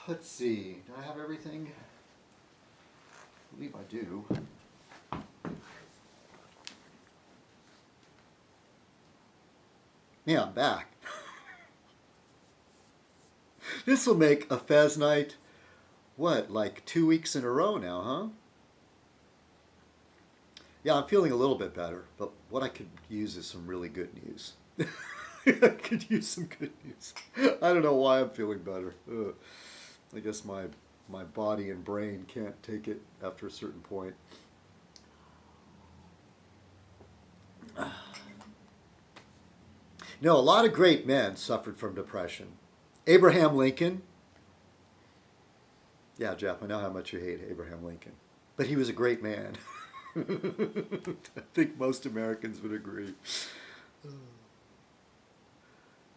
Let's see. Do I have everything? I believe I do. Yeah, I'm back. This will make a Fez Night, what, like 2 weeks in a row now, huh? Yeah, I'm feeling a little bit better, but what I could use is some really good news. I could use some good news. I don't know why I'm feeling better. Ugh. I guess my body and brain can't take it after a certain point. No, a lot of great men suffered from depression. Abraham Lincoln. Yeah, Jeff, I know how much you hate Abraham Lincoln. But he was a great man. I think most Americans would agree.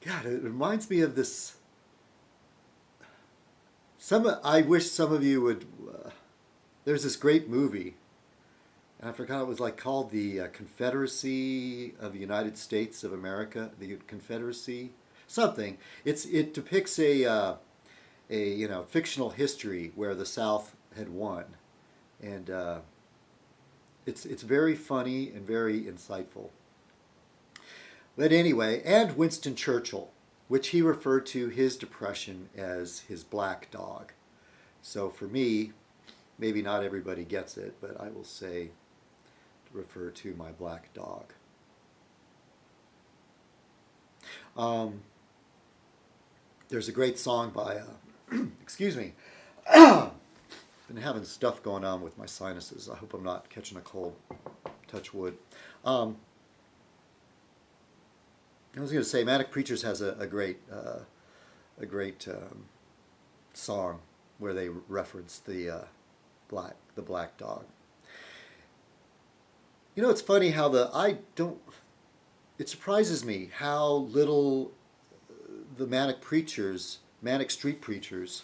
God, it reminds me of this. I wish some of you would. There's this great movie, and I forgot it was like called the Confederacy of the United States of America, the Confederacy, something. It depicts a fictional history where the South had won, and it's very funny and very insightful. But anyway, and Winston Churchill, which he referred to his depression as his black dog. So for me, maybe not everybody gets it, but I will say to refer to my black dog. There's a great song by, excuse me, been having stuff going on with my sinuses. I hope I'm not catching a cold. Touch wood. I was going to say, Manic Preachers has a great song where they reference the black dog. You know, it's funny how it surprises me how little the Manic Street Preachers,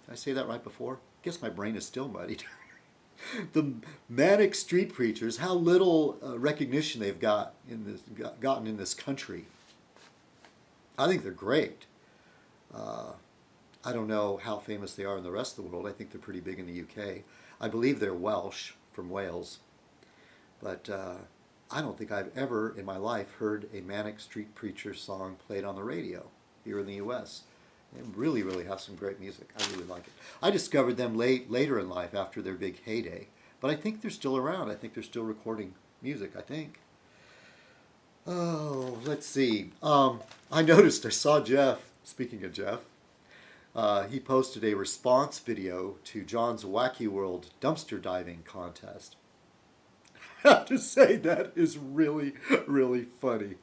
did I say that right before? I guess my brain is still muddied. The Manic Street Preachers, how little recognition they've gotten in this country. I think they're great. I don't know how famous they are in the rest of the world. I think they're pretty big in the UK. I believe they're Welsh, from Wales. But I don't think I've ever in my life heard a Manic Street Preacher song played on the radio here in the US. They really, really have some great music. I really like it. I discovered them later in life after their big heyday. But I think they're still around. I think they're still recording music, I think. Oh, let's see. I saw Jeff, speaking of Jeff, he posted a response video to John's Wacky World dumpster diving contest. I have to say that is really, really funny.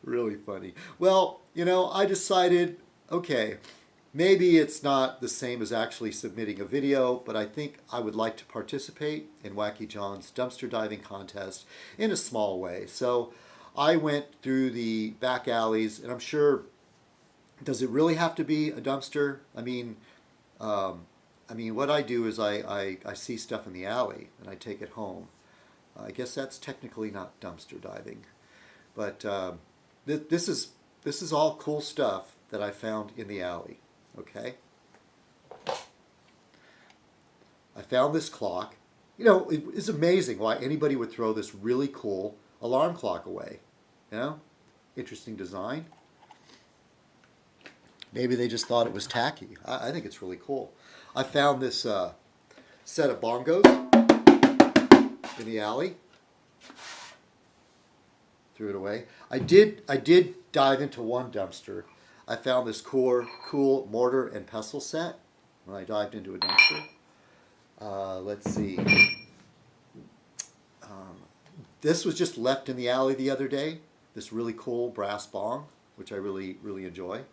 Really funny. Well, I decided, okay, maybe it's not the same as actually submitting a video, but I think I would like to participate in Wacky John's dumpster diving contest in a small way. So I went through the back alleys, and I'm sure, does it really have to be a dumpster? I mean, what I do is I see stuff in the alley, and I take it home. I guess that's technically not dumpster diving. But this is all cool stuff that I found in the alley, okay? I found this clock. It is amazing why anybody would throw this really cool alarm clock away. Interesting design. Maybe they just thought it was tacky. I think it's really cool. I found this set of bongos in the alley. Threw it away. I did dive into one dumpster. I found this cool mortar and pestle set when I dived into a dumpster. Let's see. This was just left in the alley the other day. This really cool brass bong, which I really, really enjoy.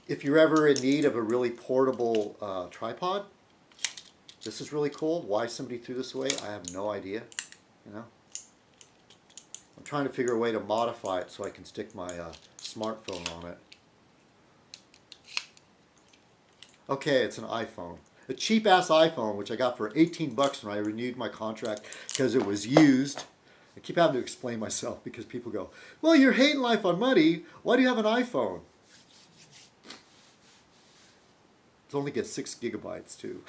If you're ever in need of a really portable tripod, this is really cool. Why somebody threw this away, I have no idea. I'm trying to figure a way to modify it so I can stick my smartphone on it. Okay, it's an iPhone. A cheap-ass iPhone, which I got for 18 bucks when I renewed my contract because it was used. I keep having to explain myself because people go, well, you're hating life on money. Why do you have an iPhone? It only gets 6 gigabytes too.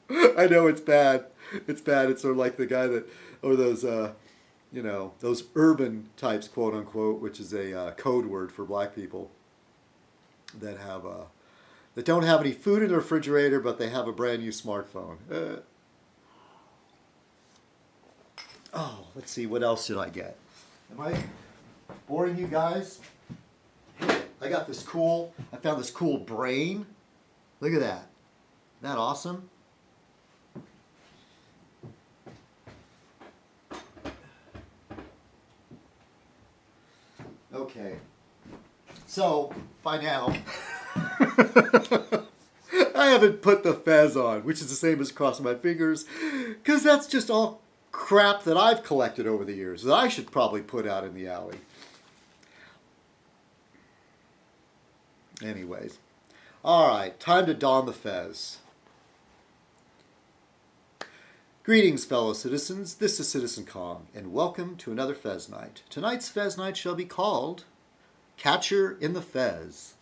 I know it's bad. It's bad. It's sort of like the guy that, or those, those urban types, quote unquote, which is a code word for black people that have that don't have any food in the refrigerator, but they have a brand new smartphone. Oh, let's see. What else did I get? Am I boring you guys? I got this cool. I found this cool brain. Look at that. Isn't that awesome? Okay. So, by now, I haven't put the Fez on, which is the same as crossing my fingers, because that's just all crap that I've collected over the years that I should probably put out in the alley. Anyways. All right, time to don the Fez. Greetings, fellow citizens. This is citizenkong, and welcome to another Fez Night. Tonight's Fez Night shall be called Catcher in the Fez.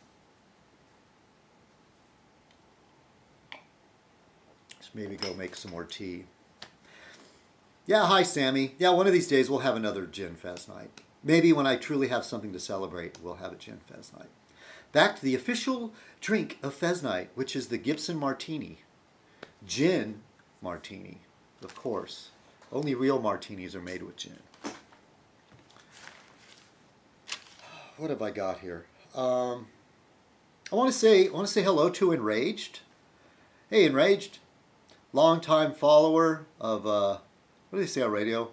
Let's maybe go make some more tea. Yeah, hi, Sammy. Yeah, one of these days we'll have another Gin Fez Night. Maybe when I truly have something to celebrate, we'll have a Gin Fez Night. Back to the official drink of Fez Night, which is the Gibson Martini. Gin Martini, of course. Only real martinis are made with gin. What have I got here? I want to say hello to Enraged. Hey, Enraged, longtime follower of what do they say on radio?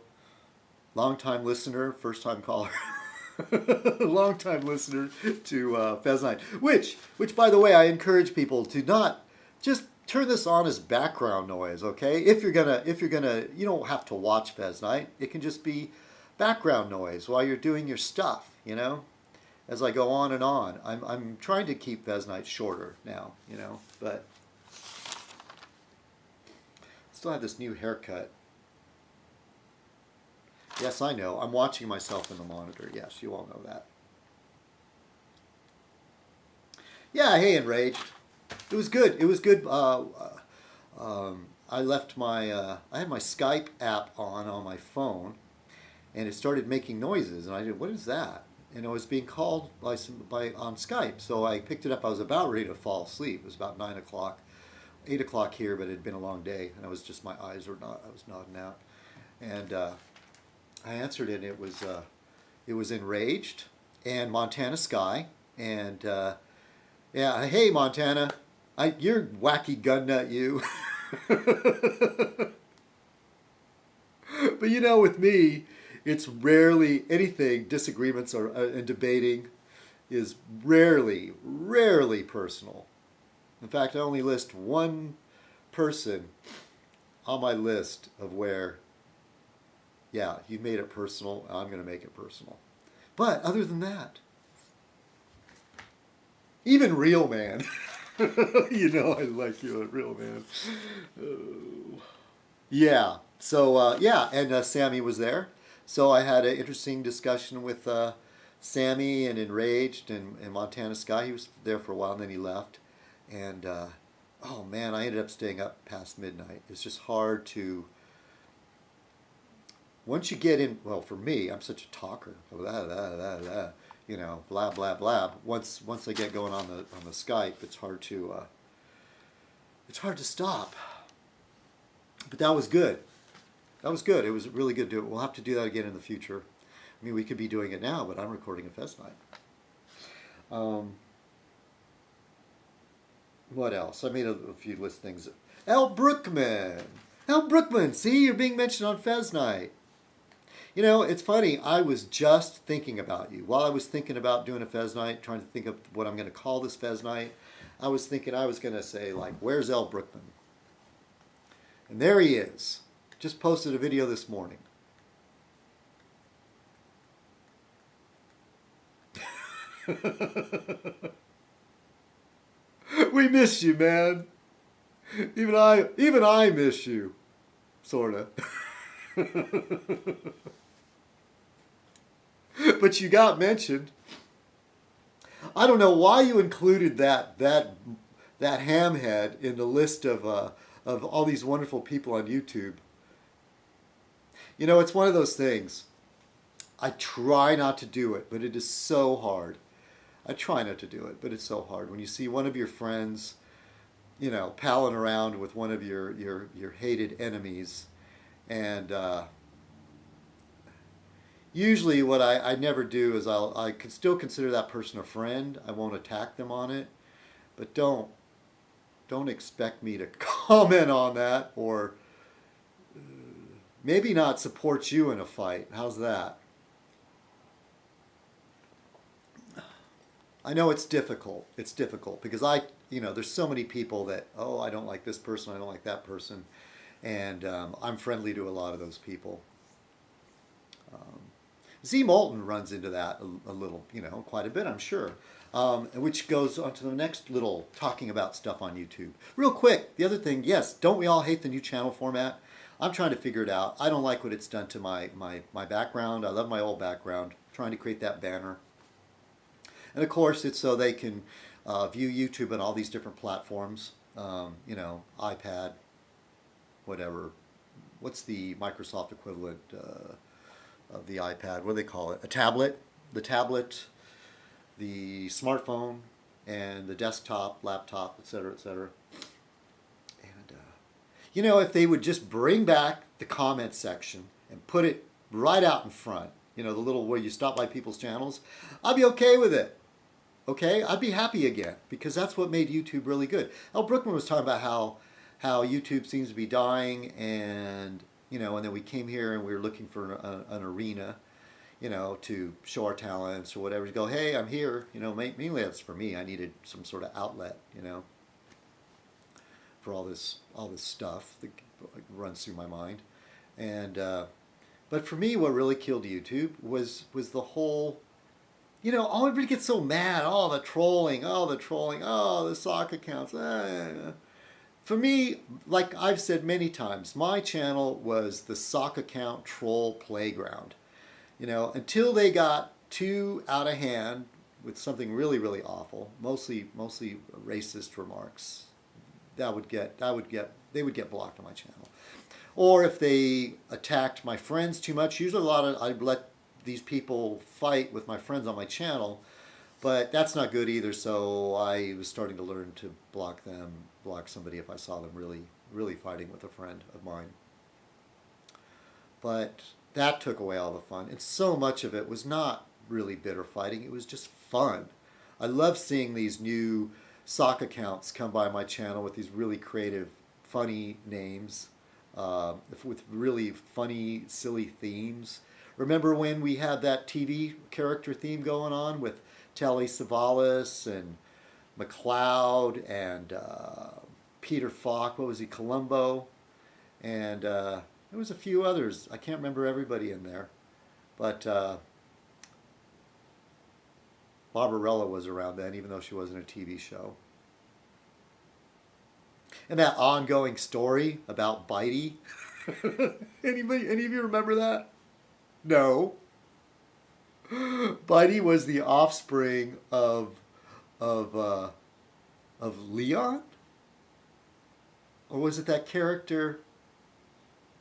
Long-time listener, first-time caller. Long-time listener to Fez Night. Which, by the way, I encourage people to not just turn this on as background noise, okay? If you're gonna, you don't have to watch Fez Night. It can just be background noise while you're doing your stuff, you know? As I go on and on. I'm trying to keep Fez Night shorter now, you know, but still have this new haircut. Yes, I know. I'm watching myself in the monitor. Yes, you all know that. Yeah, hey, Enraged. It was good. It was good. I left my, I had my Skype app on my phone, and it started making noises, and I did, what is that? And it was being called on Skype, so I picked it up. I was about ready to fall asleep. It was about 9 o'clock, 8 o'clock here, but it had been a long day, and I was just, my eyes were not, I was nodding out. And I answered it, and it was Enraged and Montana Sky, and yeah, hey Montana, you're wacky gun nut, you. But you know, with me, it's rarely anything. Disagreements are and debating is rarely personal. In fact, I only list one person on my list of where, yeah, you made it personal, I'm going to make it personal. But other than that, even Real Man, you know I like you, Real Man. Oh. Yeah, so yeah, and Sammy was there. So I had an interesting discussion with Sammy and Enraged and Montana Sky. He was there for a while and then he left. And oh man, I ended up staying up past midnight. It's just hard to, once you get in, well, for me, I'm such a talker, you know, blah blah blah. Once I get going on the Skype, it's hard to stop. But that was good. That was good. It was really good to do it. We'll have to do that again in the future. I mean, we could be doing it now, but I'm recording a Fez Night. What else? I made a few list things. Al Brookman. Al Brookman. See, you're being mentioned on Fez Night. You know, it's funny. I was just thinking about you. While I was thinking about doing a Fez Night, trying to think of what I'm going to call this Fez Night, I was thinking I was going to say, like, where's Al Brookman? And there he is. Just posted a video this morning. We miss you, man. Even I miss you. Sorta. But you got mentioned. I don't know why you included that hamhead in the list of all these wonderful people on YouTube. You know, it's one of those things. I try not to do it, but it is so hard. I try not to do it, but it's so hard when you see one of your friends, you know, palling around with one of your hated enemies, and usually what I never do is I can still consider that person a friend. I won't attack them on it, but don't expect me to comment on that or maybe not support you in a fight. How's that? I know it's difficult. It's difficult because you know, there's so many people that, oh, I don't like this person, I don't like that person, and I'm friendly to a lot of those people. Um, Z Moulton runs into that a little, you know, quite a bit, I'm sure. Which goes on to the next little talking about stuff on YouTube. Real quick, the other thing, yes, don't we all hate the new channel format? I'm trying to figure it out. I don't like what it's done to my background. I love my old background. I'm trying to create that banner. And of course, it's so they can view YouTube on all these different platforms. You know, iPad, whatever. What's the Microsoft equivalent of the iPad? What do they call it? A tablet? The tablet, the smartphone, and the desktop, laptop, etc., etc. And you know, if they would just bring back the comment section and put it right out in front, you know, the little where you stop by people's channels, I'd be okay with it. Okay, I'd be happy again because that's what made YouTube really good. Al Brookman was talking about how YouTube seems to be dying, and you know, and then we came here and we were looking for an arena, you know, to show our talents or whatever. To go, hey, I'm here. You know, mainly that's for me. I needed some sort of outlet, you know, for all this stuff that runs through my mind, and but for me, what really killed YouTube was the whole. You know, everybody gets so mad. Oh, the trolling. Oh, the trolling. Oh, the sock accounts. For me, like I've said many times, my channel was the sock account troll playground. You know, until they got too out of hand with something really, really awful, mostly racist remarks. They would get blocked on my channel. Or if they attacked my friends too much, usually I'd let these people fight with my friends on my channel, but that's not good either. So I was starting to learn to block somebody if I saw them really fighting with a friend of mine. But that took away all the fun, and so much of it was not really bitter fighting. It was just fun. I love seeing these new sock accounts come by my channel with these really creative, funny names, with really funny, silly themes. Remember when we had that TV character theme going on with Telly Savalas and McLeod and Peter Falk, what was he, Columbo? And there was a few others. I can't remember everybody in there. But Barbarella was around then, even though she wasn't a TV show. And that ongoing story about Bitey. Any of you remember that? No. Bitey was the offspring of Leon? Or was it that character?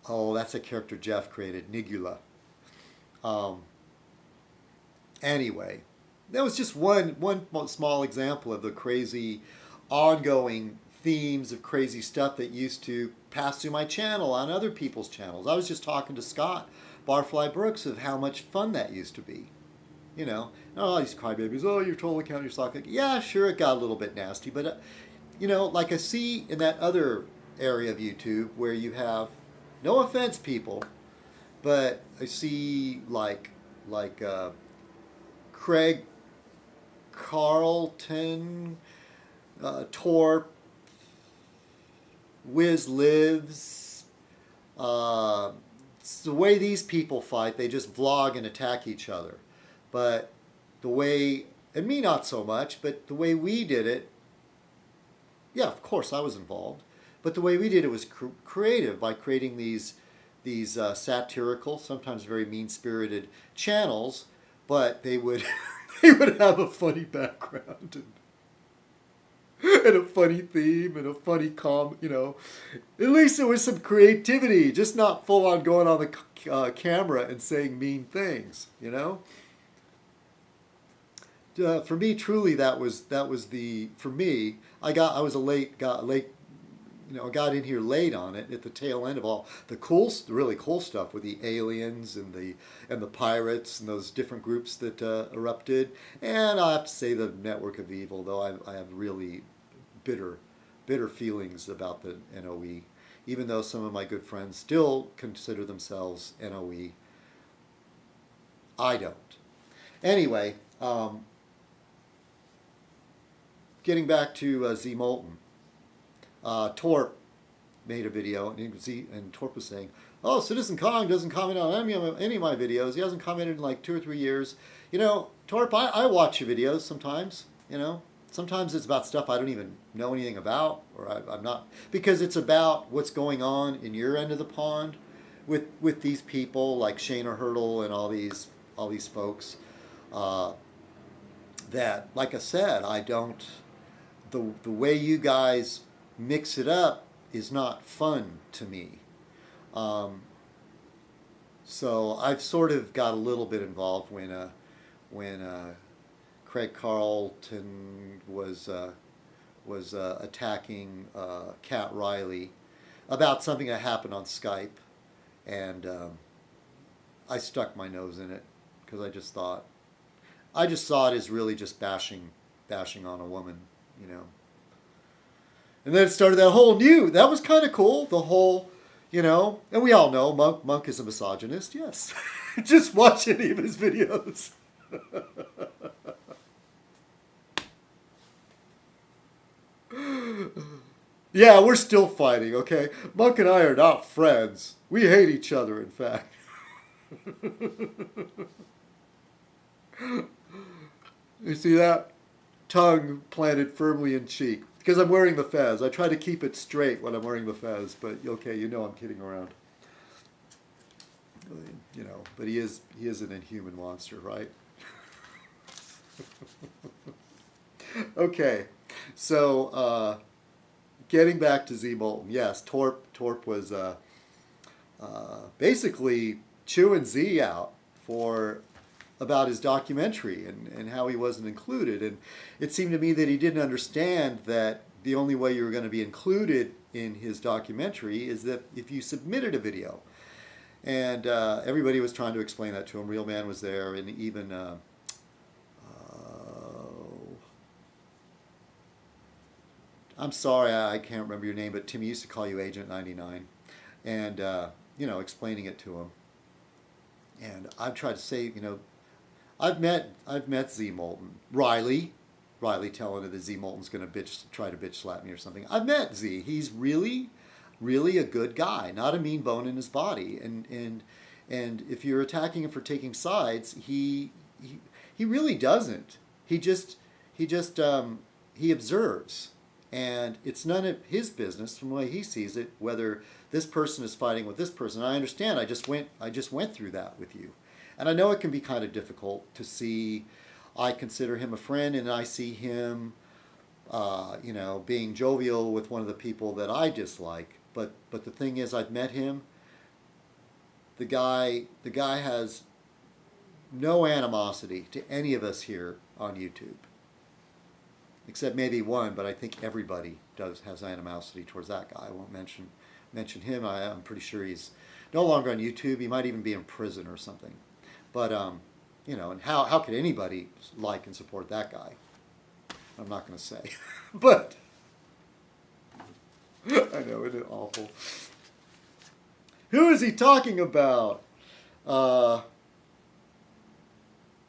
Oh, that's a character Jeff created, Nigula. Anyway, that was just one small example of the crazy ongoing themes of crazy stuff that used to pass through my channel on other people's channels. I was just talking to Scott Barfly Brooks of how much fun that used to be. You know, oh, these crybabies, oh, your troll account, your sock account. Yeah, sure, it got a little bit nasty, but, you know, like I see in that other area of YouTube where you have, no offense, people, but I see like Craig Carlton, Torp, Wiz Lives, it's the way these people fight, they just vlog and attack each other. But the way, and me not so much, but the way we did it, yeah, of course I was involved, but the way we did it was creative by creating these satirical, sometimes very mean-spirited channels, but they would He would have a funny background and a funny theme and a funny at least there was some creativity, just not full on going on the camera and saying mean things, For me, truly, that was for me. I was got late, I got in here late on it at the tail end of all the really cool stuff with the aliens and the pirates and those different groups that erupted. And I have to say the Network of Evil, though I have really bitter feelings about the NOE, even though some of my good friends still consider themselves NOE. I don't. Anyway, getting back to Z Molten. Torp made a video, and Torp was saying, "Oh, citizenkong doesn't comment on any of my videos. He hasn't commented in like 2 or 3 years." Torp, I watch your videos sometimes. Sometimes it's about stuff I don't even know anything about, or I'm not, because it's about what's going on in your end of the pond with these people like Shayna Hurdle and all these folks. That, like I said, I don't. The way you guys mix it up is not fun to me. So I've sort of got a little bit involved when Craig Carlton was attacking Cat Riley about something that happened on Skype, and I stuck my nose in it because I just saw it as really just bashing on a woman, And then it started that was kind of cool, the whole, and we all know Monk is a misogynist, yes. Just watch any of his videos. Yeah, we're still fighting, okay? Monk and I are not friends. We hate each other, in fact. You see that? Tongue planted firmly in cheek. Because I'm wearing the fez. I try to keep it straight when I'm wearing the fez, but okay, I'm kidding around. But he is an inhuman monster, right? Okay, so getting back to Z Molten, yes, Torp was basically chewing Z out about his documentary and how he wasn't included. And it seemed to me that he didn't understand that the only way you were going to be included in his documentary is that if you submitted a video. And everybody was trying to explain that to him. Real Man was there, and even I'm sorry, I can't remember your name, but Timmy used to call you Agent 99, and explaining it to him. And I've tried to say, I've met Z Molten. Riley telling her that Z Molten's going to try to bitch slap me or something. I've met Z. He's really a good guy, not a mean bone in his body. And if you're attacking him for taking sides, he really doesn't. He observes, and it's none of his business from the way he sees it whether this person is fighting with this person. I understand. I just went through that with you. And I know it can be kind of difficult to see. I consider him a friend, and I see him, being jovial with one of the people that I dislike. But the thing is, I've met him. The guy has no animosity to any of us here on YouTube, except maybe one. But I think everybody has animosity towards that guy. I won't mention him. I'm pretty sure he's no longer on YouTube. He might even be in prison or something. But and how could anybody like and support that guy? I'm not going to say, but I know, isn't it awful? Who is he talking about? But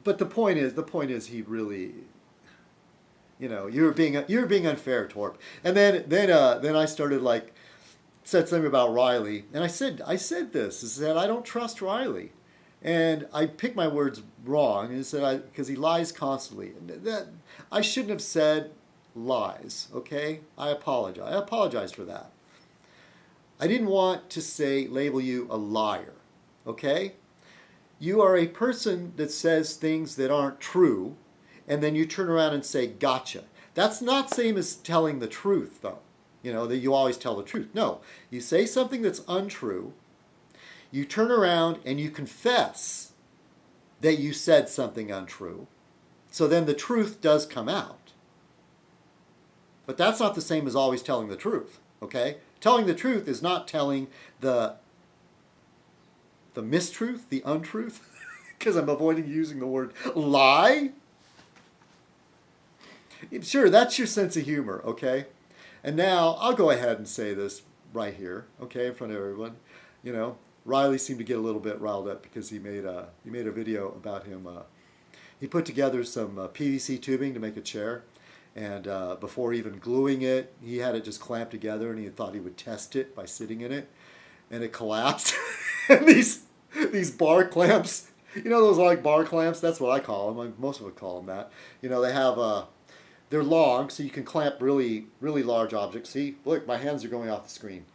the point is, he really, you're being unfair, Torp. And then I started said something about Riley, and I said this. I said I don't trust Riley. And I picked my words wrong, and said because he lies constantly. That I shouldn't have said lies. Okay, I apologize. I apologize for that. I didn't want to label you a liar. Okay, you are a person that says things that aren't true, and then you turn around and say, gotcha. That's not same as telling the truth, though. You know, that you always tell the truth. No, you say something that's untrue, you turn around and you confess that you said something untrue, so then the truth does come out. But that's not the same as always telling the truth, okay? Telling the truth is not telling the mistruth, the untruth, because I'm avoiding using the word lie. Sure, that's your sense of humor, okay? And now I'll go ahead and say this right here, okay, in front of everyone. You know, Riley seemed to get a little bit riled up because he made a video about him. He put together some PVC tubing to make a chair, and before even gluing it, he had it just clamped together, and he thought he would test it by sitting in it, and it collapsed. And these bar clamps, you know those like bar clamps? That's what I call them. Most of us call them that. You know, they have they're long, so you can clamp really, really large objects. See, look, my hands are going off the screen.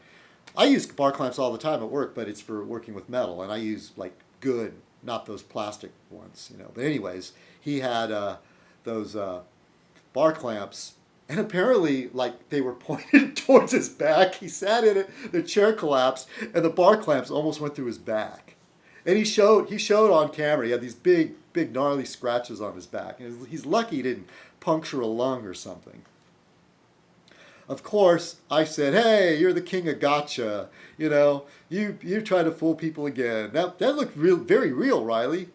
I use bar clamps all the time at work, but it's for working with metal, and I use like good, not those plastic ones, you know. But anyways, he had those bar clamps, and apparently, like, they were pointed towards his back. He sat in it, the chair collapsed, and the bar clamps almost went through his back. And he showed on camera, he had these big, big gnarly scratches on his back. And he's lucky he didn't puncture a lung or something. Of course, I said, hey, you're the king of gotcha. You know, you try to fool people again. That looked very real, Riley.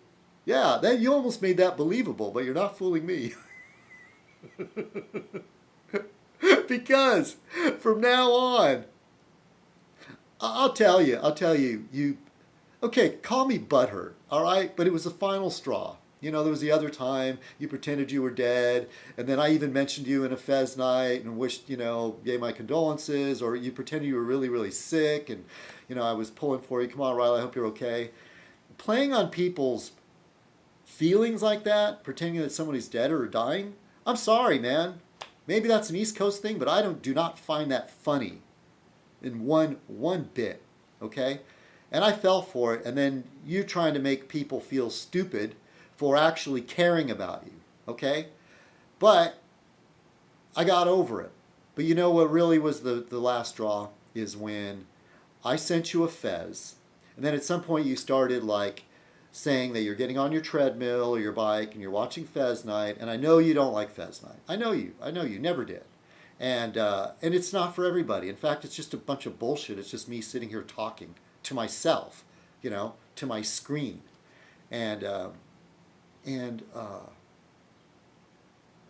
Yeah, you almost made that believable, but you're not fooling me. Because from now on, I'll tell you, okay, call me butthurt, all right? But it was the final straw. You know, there was the other time you pretended you were dead, and then I even mentioned you in a Fez Night and wished, you know, gave my condolences, or you pretended you were really, really sick, and, you know, I was pulling for you. Come on, Riley, I hope you're okay. Playing on people's feelings like that, pretending that somebody's dead or dying, I'm sorry, man. Maybe that's an East Coast thing, but I do not find that funny in one bit, okay? And I fell for it, and then you trying to make people feel stupid for actually caring about you, okay? But I got over it. But you know what really was the last straw is when I sent you a Fez, and then at some point you started like saying that you're getting on your treadmill or your bike and you're watching Fez Night, and I know you don't like Fez Night. I know you never did. And it's not for everybody. In fact, it's just a bunch of bullshit. It's just me sitting here talking to myself, you know, to my screen. And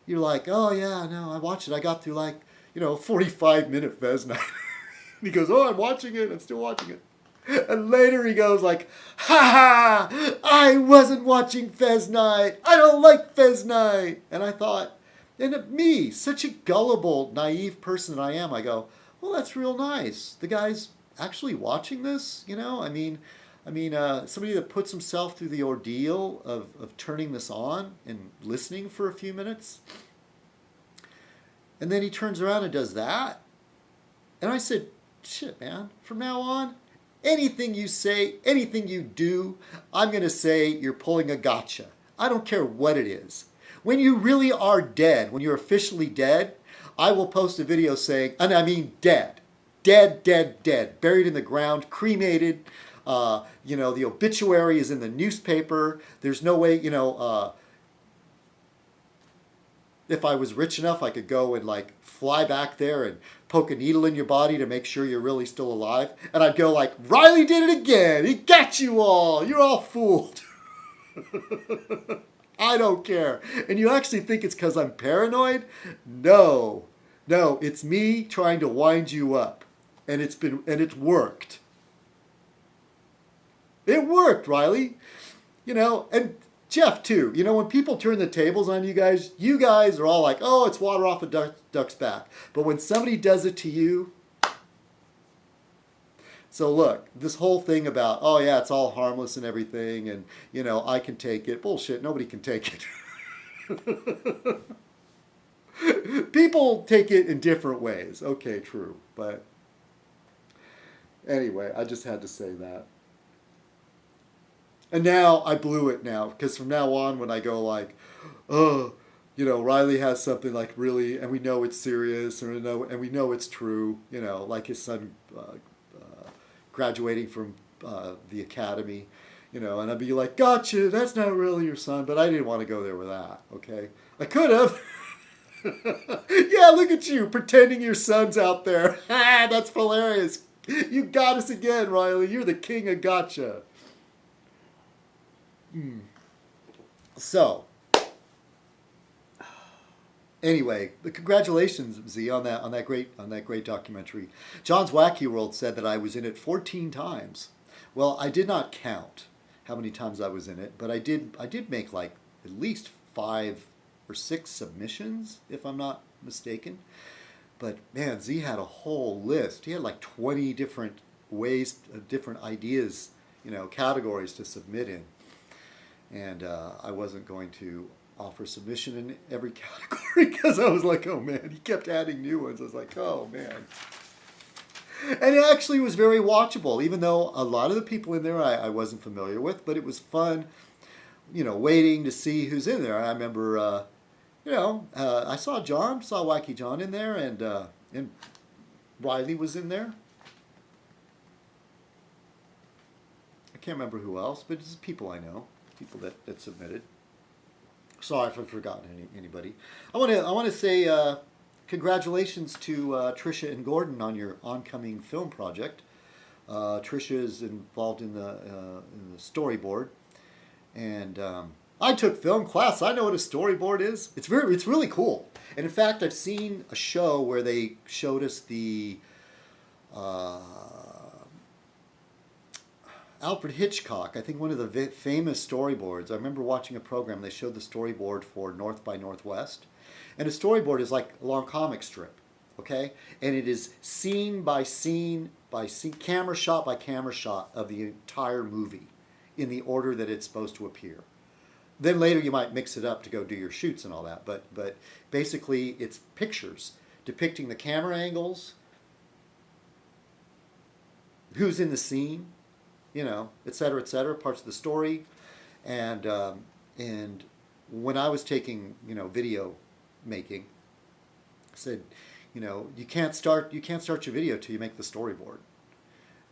you're like, oh yeah, no, I watched it. I got through like, you know, 45-minute Fez Night. And he goes, oh, I'm watching it. I'm still watching it. And later he goes like, ha ha, I wasn't watching Fez Night. I don't like Fez Night. And I thought, and me, such a gullible, naive person that I am, I go, well, that's real nice. The guy's actually watching this, you know? I mean, somebody that puts himself through the ordeal of turning this on and listening for a few minutes. And then he turns around and does that. And I said, shit, man, from now on, anything you say, anything you do, I'm going to say you're pulling a gotcha. I don't care what it is. When you really are dead, when you're officially dead, I will post a video saying, and I mean dead. Dead, dead, dead. Buried in the ground, cremated. You know, the obituary is in the newspaper. There's no way, you know, if I was rich enough, I could go and like fly back there and poke a needle in your body to make sure you're really still alive. And I'd go like, Riley did it again. He got you all. You're all fooled. I don't care. And you actually think it's because I'm paranoid? No, it's me trying to wind you up. And it's worked. It worked, Riley. You know, and Jeff too. You know, when people turn the tables on you guys are all like, oh, it's water off a duck's back. But when somebody does it to you, so look, this whole thing about, oh yeah, it's all harmless and everything, and you know, I can take it. Bullshit, nobody can take it. People take it in different ways. Okay, true. But anyway, I just had to say that. And now I blew it now, because from now on when I go like, oh, Riley has something like really, and we know it's serious, and we know it's true. Like his son graduating from the academy. And I'd be like, gotcha, that's not really your son, but I didn't want to go there with that. Okay, I could have. Yeah, look at you pretending your son's out there. That's hilarious. You got us again, Riley. You're the king of gotcha. So, anyway, congratulations, Z, on that great documentary. John's Wacky World said that I was in it 14 times. Well, I did not count how many times I was in it, but I did make like at least 5 or 6 submissions, if I'm not mistaken. But man, Z had a whole list. He had like 20 different ways, different ideas, categories to submit in. And I wasn't going to offer submission in every category because I was like, oh man, he kept adding new ones. I was like, oh man. And it actually was very watchable, even though a lot of the people in there I wasn't familiar with, but it was fun, waiting to see who's in there. I remember, I saw Wacky John in there, and Riley was in there. I can't remember who else, but it's people I know, people that submitted. Sorry if I've forgotten anybody. I want to say congratulations to Trisha and Gordon on your oncoming film project. Trisha is involved in the storyboard, and I took film class. I know what a storyboard is. It's really cool. And in fact, I've seen a show where they showed us the Alfred Hitchcock, I think one of the famous storyboards. I remember watching a program, they showed the storyboard for North by Northwest. And a storyboard is like a long comic strip, okay? And it is scene by scene by scene, camera shot by camera shot of the entire movie in the order that it's supposed to appear. Then later you might mix it up to go do your shoots and all that, but basically it's pictures depicting the camera angles, who's in the scene, et cetera, parts of the story. And when I was taking, video making, I said, you can't start your video till you make the storyboard.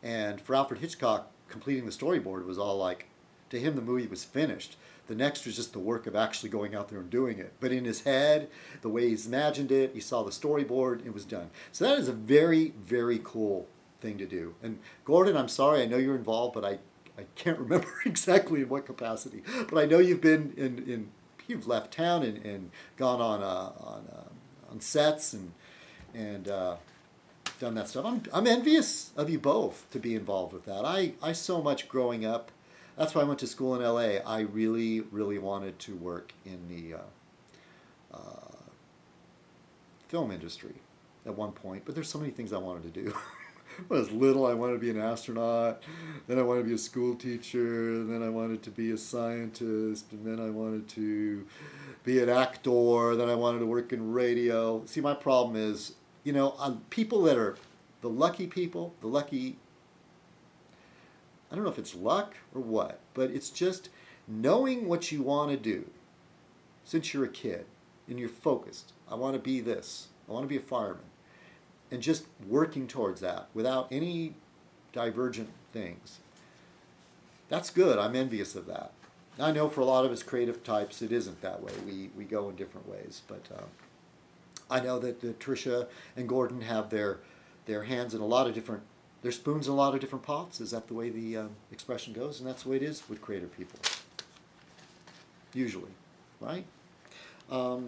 And for Alfred Hitchcock, completing the storyboard was all like, to him the movie was finished. The next was just the work of actually going out there and doing it. But in his head, the way he's imagined it, he saw the storyboard, it was done. So that is a very, very cool thing to do. And Gordon, I'm sorry, I know you're involved, but I can't remember exactly in what capacity. But I know you've been you've left town and gone on sets and done that stuff. I'm envious of you both to be involved with that. I so much growing up. That's why I went to school in LA. I really, really wanted to work in the film industry at one point, but there's so many things I wanted to do. When I was little, I wanted to be an astronaut, then I wanted to be a school teacher, and then I wanted to be a scientist, and then I wanted to be an actor, then I wanted to work in radio. See, my problem is, people that are the lucky people, I don't know if it's luck or what, but it's just knowing what you want to do since you're a kid and you're focused. I want to be this. I want to be a fireman. And just working towards that without any divergent things. That's good. I'm envious of that. I know for a lot of us creative types, it isn't that way. We go in different ways. But I know that Trisha and Gordon have their hands in a lot of different, their spoons in a lot of different pots. Is that the way the expression goes? And that's the way it is with creative people. Usually, right? I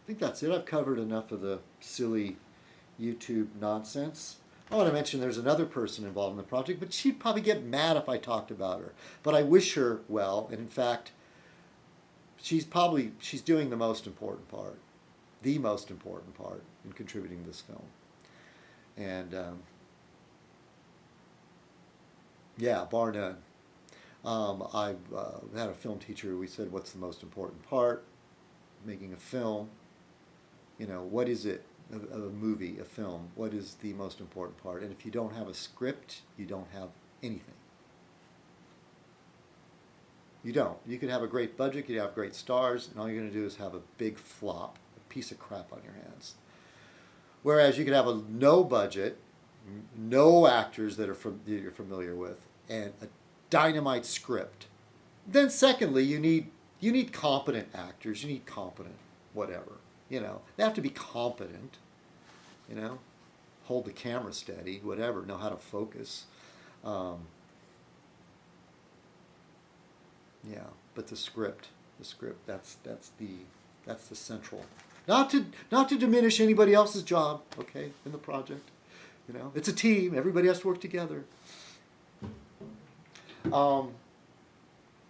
think that's it. I've covered enough of the silly YouTube nonsense. I want to mention there's another person involved in the project, but she'd probably get mad if I talked about her. But I wish her well, and in fact, she's doing the most important part in contributing to this film. And yeah, bar none. I had a film teacher. We said, "What's the most important part? Making a film. What is it of a movie, a film? What is the most important part? And if you don't have a script, you don't have anything." You don't. You could have a great budget, you could have great stars, and all you're going to do is have a big flop, a piece of crap on your hands. Whereas you could have a no budget, no actors that you're familiar with, and a dynamite script. Then secondly, you need competent actors. You need competent whatever. They have to be competent. Hold the camera steady, whatever. Know how to focus. Yeah, but the script. That's the central. Not to diminish anybody else's job, okay, in the project. It's a team. Everybody has to work together.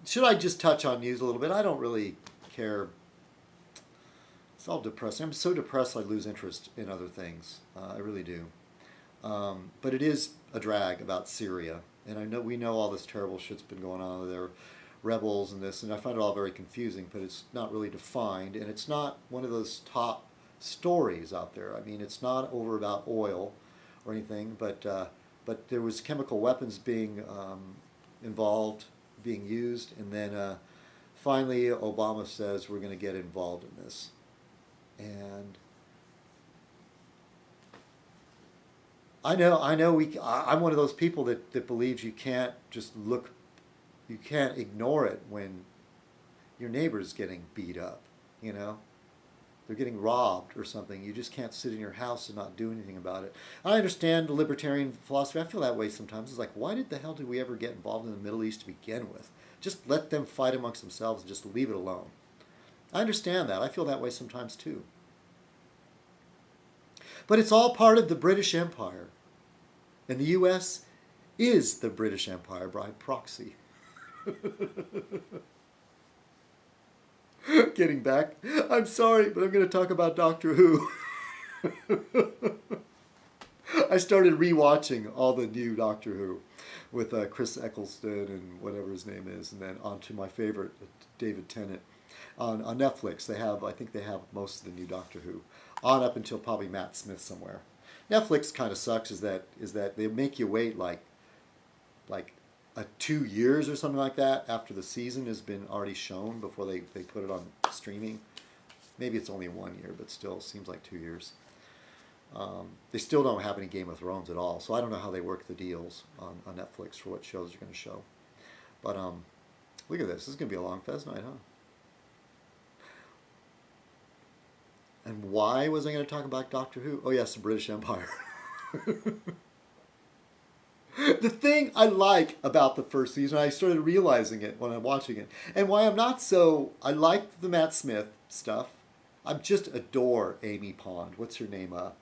Should I just touch on news a little bit? I don't really care. It's all depressing. I'm so depressed I lose interest in other things. I really do. But it is a drag about Syria. And we know all this terrible shit's been going on. There are rebels and this, and I find it all very confusing, but it's not really defined. And it's not one of those top stories out there. I mean, it's not over about oil or anything, but there was chemical weapons being involved, being used, and then finally Obama says we're going to get involved in this. And I know I'm one of those people that believes you can't just look, you can't ignore it when your neighbor's getting beat up, They're getting robbed or something. You just can't sit in your house and not do anything about it. I understand the libertarian philosophy. I feel that way sometimes. It's like, why the hell did we ever get involved in the Middle East to begin with? Just let them fight amongst themselves and just leave it alone. I understand that. I feel that way sometimes too. But it's all part of the British Empire. And the U.S. is the British Empire by proxy. Getting back, I'm sorry, but I'm going to talk about Doctor Who. I started rewatching all the new Doctor Who with Chris Eccleston and whatever his name is, and then on to my favorite, David Tennant. On Netflix, I think they have most of the new Doctor Who, on up until probably Matt Smith somewhere. Netflix kind of sucks is that they make you wait like 2 years or something like that after the season has been already shown before they put it on streaming. Maybe it's only 1 year, but still seems like 2 years. They still don't have any Game of Thrones at all, so I don't know how they work the deals on Netflix for what shows they're going to show. But look at this. This is going to be a long Fez night, huh? And why was I going to talk about Doctor Who? Oh yes, the British Empire. The thing I like about the first season, I started realizing it when I'm watching it, and why I like the Matt Smith stuff. I just adore Amy Pond. What's her name? I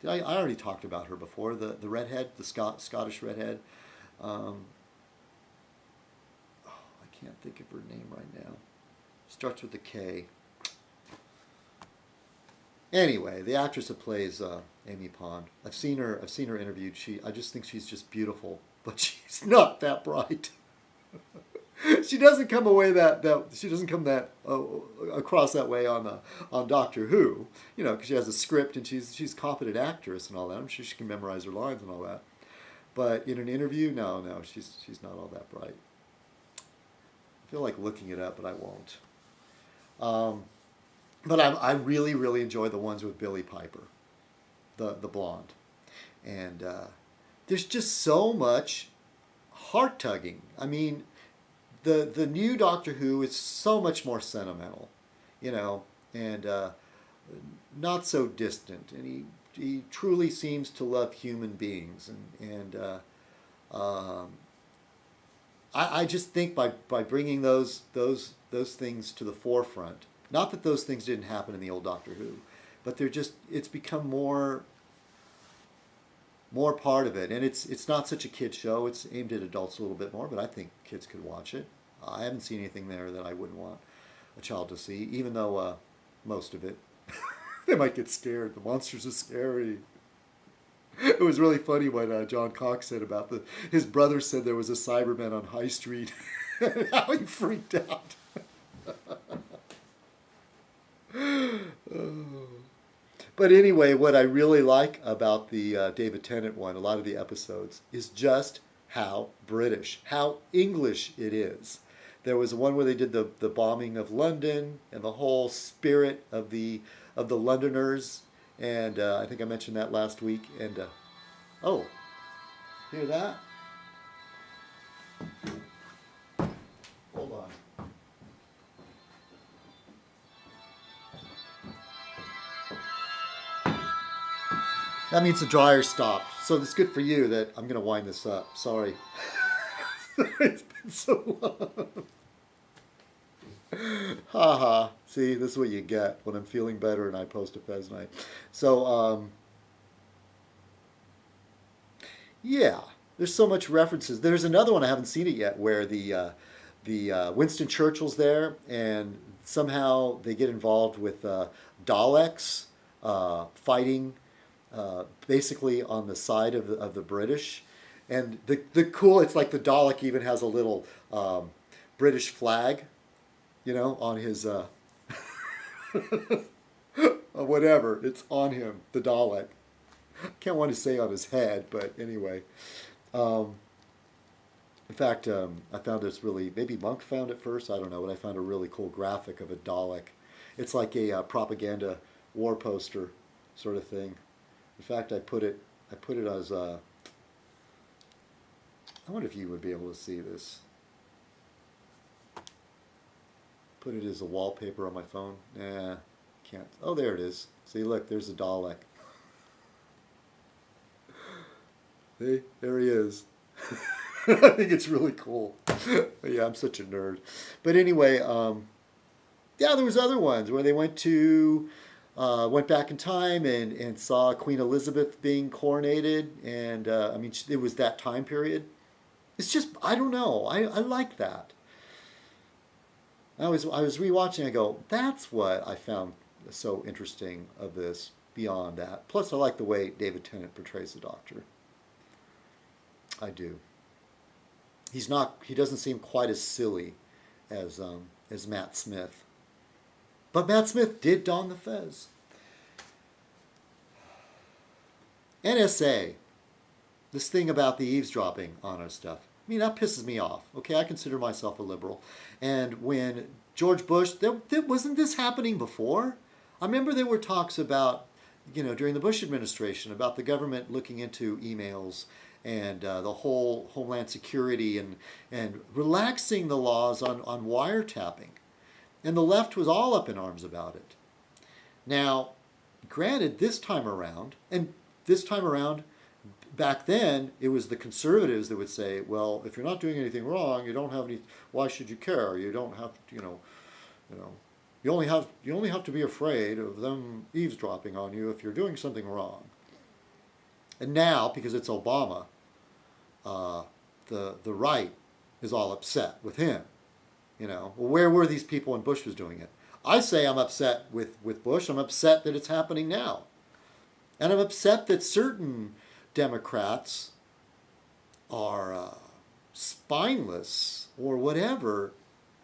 already talked about her before. The redhead, the Scottish redhead. I can't think of her name right now. Starts with a K. Anyway, the actress that plays Amy Pond, I've seen her interviewed. I just think she's just beautiful, but she's not that bright. She doesn't come away she doesn't come across that way on Doctor Who, because she has a script and she's a competent actress and all that. I'm sure she can memorize her lines and all that. But in an interview, no, she's not all that bright. I feel like looking it up, but I won't. But I really, really enjoy the ones with Billie Piper, the blonde. And there's just so much heart-tugging. I mean, the new Doctor Who is so much more sentimental, and not so distant. And he truly seems to love human beings. And I just think by bringing those things to the forefront, not that those things didn't happen in the old Doctor Who, but it's become more part of it. And it's not such a kid show. It's aimed at adults a little bit more, but I think kids could watch it. I haven't seen anything there that I wouldn't want a child to see, even though most of it, they might get scared. The monsters are scary. It was really funny what John Cox said about his brother said there was a Cyberman on High Street, and how he freaked out. But anyway, what I really like about the David Tennant one, a lot of the episodes, is just how British, how English it is. There was one where they did the bombing of London and the whole spirit of the Londoners, and I think I mentioned that last week. And oh, hear that? Hold on. That means the dryer stopped. So it's good for you that I'm going to wind this up. Sorry. It's been so long. Ha ha. See, this is what you get when I'm feeling better and I post a Fez Night. So, yeah, there's so much references. There's another one, I haven't seen it yet, where the Winston Churchill's there, and somehow they get involved with Daleks fighting basically on the side of the British. And the cool, it's like the Dalek even has a little British flag, you know, on his whatever. It's on him, the Dalek. Can't want to say on his head, but anyway. In fact, I found this really, maybe Monk found it first, I don't know, but I found a really cool graphic of a Dalek. It's like a propaganda war poster sort of thing. In fact, I put it as I wonder if you would be able to see this. Put it as a wallpaper on my phone. Nah, can't. Oh, there it is. See, look, there's a Dalek. See, there he is. I think it's really cool. Yeah, I'm such a nerd. But anyway, yeah, there was other ones where they went back in time and saw Queen Elizabeth being coronated, and I mean, it was that time period. It's just, I don't know. I like that. I was rewatching. I go, that's what I found so interesting of this. Beyond that, plus I like the way David Tennant portrays the Doctor. I do. He's not. He doesn't seem quite as silly as Matt Smith. But Matt Smith did don the fez. NSA. This thing about the eavesdropping on our stuff. I mean, that pisses me off. Okay, I consider myself a liberal. And when George Bush, wasn't this happening before? I remember there were talks about, you know, during the Bush administration, about the government looking into emails and the whole Homeland Security and relaxing the laws on wiretapping. And the left was all up in arms about it. Now, granted, this time around, back then, it was the conservatives that would say, well, if you're not doing anything wrong, you don't have any, why should you care? You don't have, you only have to be afraid of them eavesdropping on you if you're doing something wrong. And now, because it's Obama, the right is all upset with him. You know, well, where were these people when Bush was doing it? I say I'm upset with Bush. I'm upset that it's happening now. And I'm upset that certain Democrats are spineless or whatever.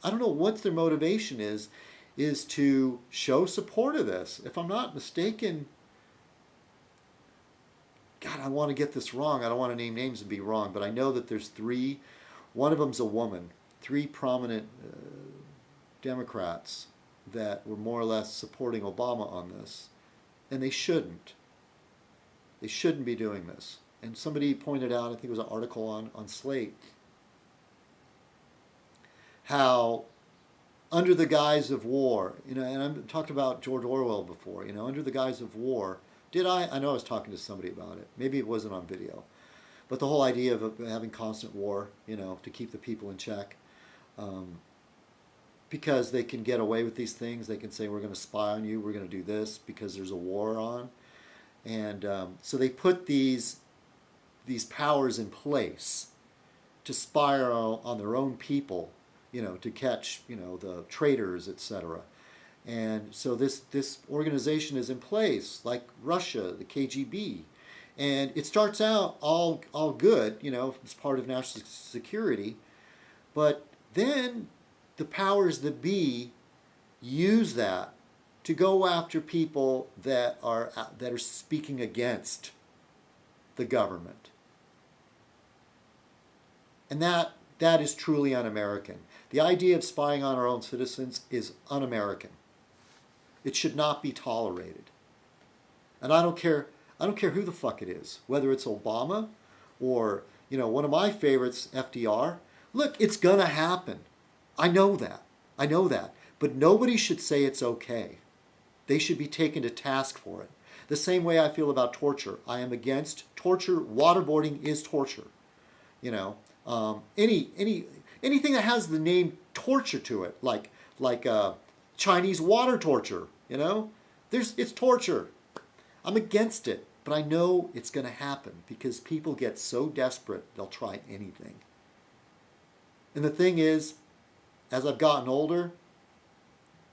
I don't know what their motivation is to show support of this. If I'm not mistaken, God, I want to get this wrong. I don't want to name names and be wrong, but I know that there's three. One of them's a woman. Three prominent Democrats that were more or less supporting Obama on this. And they shouldn't. They shouldn't be doing this. And somebody pointed out, I think it was an article on Slate, how under the guise of war, you know, and I've talked about George Orwell before, you know, under the guise of war, I know I was talking to somebody about it. Maybe it wasn't on video. But the whole idea of having constant war, you know, to keep the people in check. Because they can get away with these things. They can say, we're going to spy on you, we're going to do this because there's a war on. And so they put these powers in place to spy on their own people, you know, to catch, you know, the traitors, etc. And so this organization is in place, like Russia, the KGB. And it starts out all good, you know, it's part of national security. But then the powers that be use that to go after people that are speaking against the government. And that is truly un-American. The idea of spying on our own citizens is un-American. It should not be tolerated. And I don't care who the fuck it is, whether it's Obama or, one of my favorites, FDR. Look, it's gonna happen. I know that. But nobody should say it's okay. They should be taken to task for it. The same way I feel about torture. I am against torture. Waterboarding is torture. Anything that has the name torture to it, like Chinese water torture. It's torture. I'm against it, but I know it's going to happen because people get so desperate they'll try anything. And the thing is, as I've gotten older,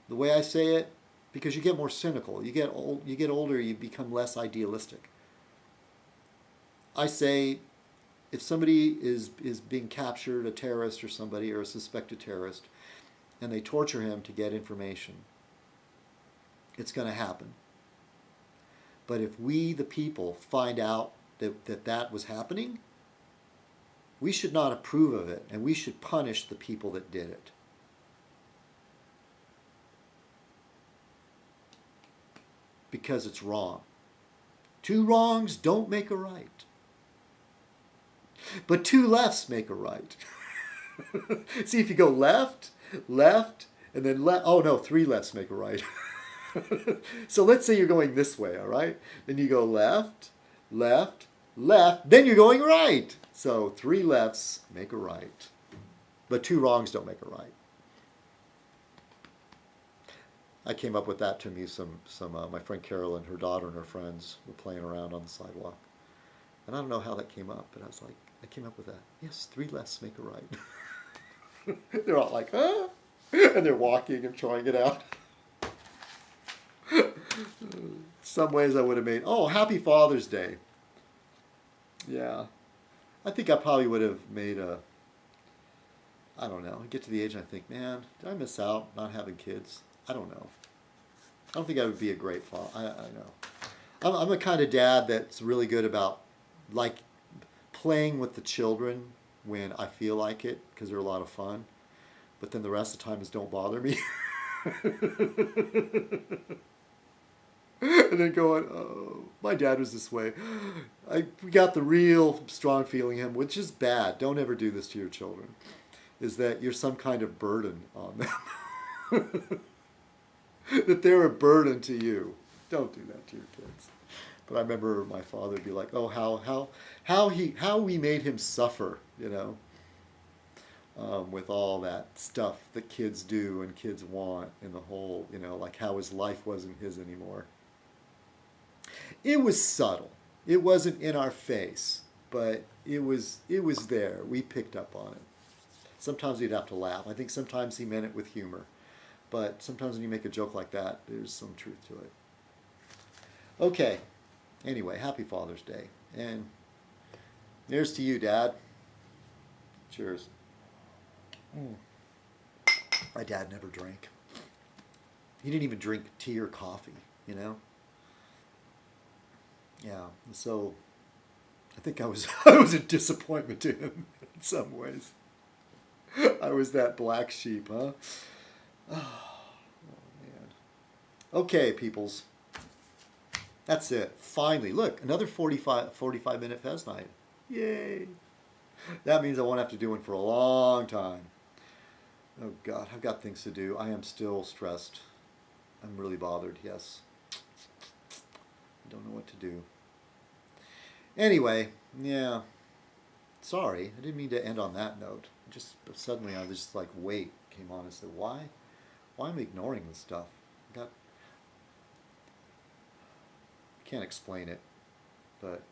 the way I say it, because you get more cynical, you get older, you become less idealistic. I say, if somebody is being captured, a terrorist or somebody, or a suspected terrorist, and they torture him to get information, it's going to happen. But if we, the people, find out that was happening, we should not approve of it, and we should punish the people that did it. Because it's wrong. Two wrongs don't make a right. But two lefts make a right. See, if you go left, and then left. Oh no, three lefts make a right. So let's say you're going this way, all right? Then you go left, then you're going right. So three lefts make a right. But two wrongs don't make a right. I came up with that to amuse my friend Carol and her daughter and her friends were playing around on the sidewalk. And I don't know how that came up, but I came up with that. Yes, three lefts make a right. They're all like, huh? And they're walking and trying it out. Some ways I would have made, happy Father's Day. Yeah. I think I probably would have made I don't know. I get to the age and I think, man, did I miss out not having kids? I don't know. I don't think I would be a great father. I know. I'm the kind of dad that's really good about playing with the children when I feel like it because they're a lot of fun. But then the rest of the time is don't bother me. And then going, my dad was this way. We got the real strong feeling him, which is bad. Don't ever do this to your children. Is that you're some kind of burden on them. That they're a burden to you. Don't do that to your kids. But I remember my father would be like, how we made him suffer, with all that stuff that kids do and kids want and the whole, like how his life wasn't his anymore. It was subtle. It wasn't in our face, but it was there. We picked up on it. Sometimes we'd have to laugh. I think sometimes he meant it with humor. But sometimes when you make a joke like that, there's some truth to it. Okay. Anyway, happy Father's Day. And here's to you, Dad. Cheers. My dad never drank. He didn't even drink tea or coffee, Yeah, so I think I was a disappointment to him in some ways. I was that black sheep, huh? Oh, man. Okay, peoples. That's it. Finally, look, another 45-minute Fez Night. Yay. That means I won't have to do one for a long time. Oh, God, I've got things to do. I am still stressed. I'm really bothered, yes. I don't know what to do. Anyway, yeah. Sorry, I didn't mean to end on that note. Just suddenly I was just like, weight came on and said, why am I ignoring this stuff? I can't explain it, but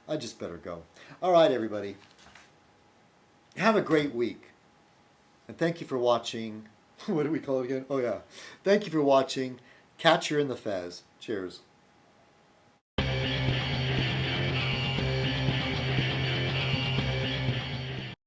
I just better go. All right, everybody. Have a great week. And thank you for watching. What do we call it again? Oh, yeah. Thank you for watching Catcher in the Fez. Cheers.